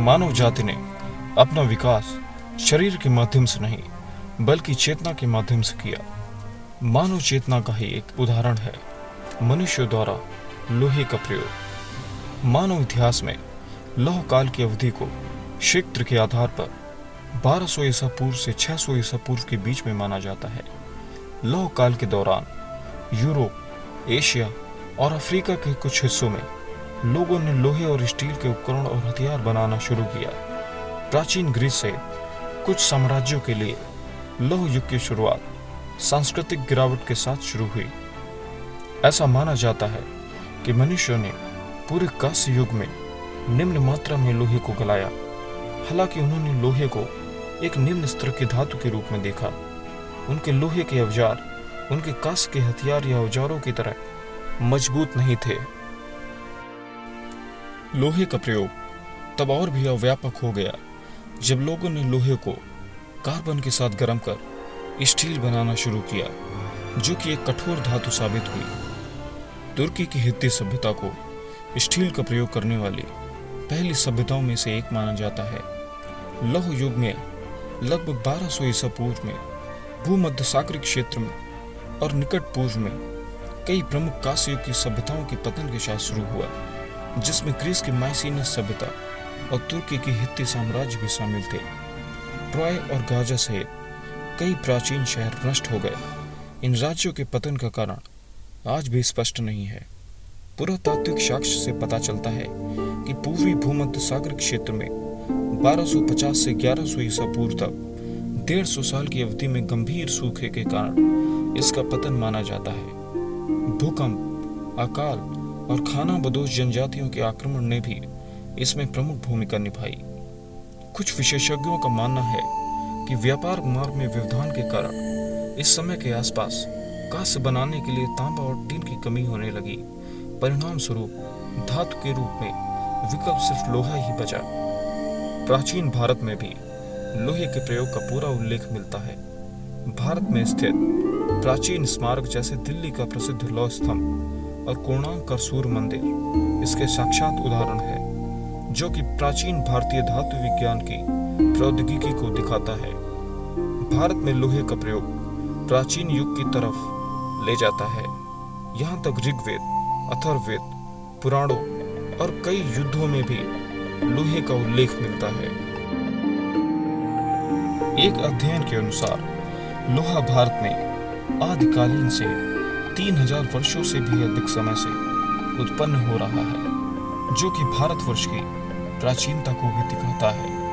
मानव जाति ने अपना विकास शरीर के माध्यम से नहीं बल्कि चेतना के माध्यम से किया। मानव चेतना का ही एक उदाहरण है मनुष्य द्वारा लोहे का प्रयोग। मानव इतिहास में लौह काल की अवधि को क्षेत्र के आधार पर 1200 ईसा पूर्व से 600 ईसा पूर्व के बीच में माना जाता है। लौह काल के दौरान यूरोप, एशिया और अफ्रीका के कुछ हिस्सों में लोगों ने लोहे और स्टील के उपकरण और हथियार बनाना शुरू किया। प्राचीन ग्रीस से कुछ साम्राज्यों के लिए लौह युग की शुरुआत सांस्कृतिक गिरावट के साथ शुरू हुई। ऐसा माना जाता है कि मनुष्यों ने पूरे कांस्य युग में निम्न मात्रा में लोहे को गलाया। हालांकि उन्होंने लोहे को एक निम्न स्तर की धातु के रूप में देखा। उनके लोहे के औजार उनके कांस्य के हथियार या औजारों की तरह मजबूत नहीं थे। लोहे का प्रयोग तब और भी व्यापक हो गया जब लोगों ने लोहे को कार्बन के साथ गर्म कर स्टील बनाना शुरू किया, जो कि एक कठोर धातु साबित हुई। तुर्की की हित्ती सभ्यता को स्टील का प्रयोग करने वाली पहली सभ्यताओं में से एक माना जाता है। लौह युग में लगभग 1200 ईसा पूर्व में भूमध्य सागरीय क्षेत्र में और निकट पूर्व में कई प्रमुख कांस्य युग की सभ्यताओं के पतन के साथ शुरू हुआ, जिसमें ग्रीस की माइसीनस सभ्यता और तुर्की की हित्ती साम्राज्य भी शामिल थे। ट्रॉय और गाजा सहित कई प्राचीन शहर नष्ट हो गए। इन राज्यों के पतन का कारण आज भी स्पष्ट नहीं है। पुरातात्विक साक्ष्य से पता चलता है कि पूर्वी भूमध्य सागर क्षेत्र में 1250 से 1100 ईसा पूर्व तक 150 साल की अवधि में गंभीर सूखे के कारण इसका पतन माना जाता है। भूकंप, अकाल और खानाबदोश जनजातियों के आक्रमण ने भी इसमें प्रमुख भूमिका निभाई। कुछ विशेषज्ञों का मानना है कि व्यापार मार्ग में व्यवधान के कारण इस समय के आसपास कांस्य बनाने के लिए तांबा और टीन की कमी होने लगी। परिणाम स्वरूप धातु के रूप में विकल्प सिर्फ लोहा ही बचा। प्राचीन भारत में भी लोहे के प्रयोग का पूरा उल्लेख मिलता है। भारत में स्थित प्राचीन स्मारक जैसे दिल्ली का प्रसिद्ध लौह स्तंभ और कोणार्क का सूर्य मंदिर इसके साक्षात उदाहरण है, जो कि प्राचीन भारतीय धातु विज्ञान की प्रौद्योगिकी को दिखाता है। भारत में लोहे का प्रयोग प्राचीन युग की तरफ ले जाता है। यहाँ तक ऋग्वेद, अथर्ववेद, पुराणों और कई युद्धों में भी लोहे का उल्लेख मिलता है। एक अध्ययन के अनुसार लोहा भारत में आदिकालीन से 3000 वर्षों से भी अधिक समय से उत्पन्न हो रहा है, जो कि भारतवर्ष की प्राचीनता को भी दिखाता है।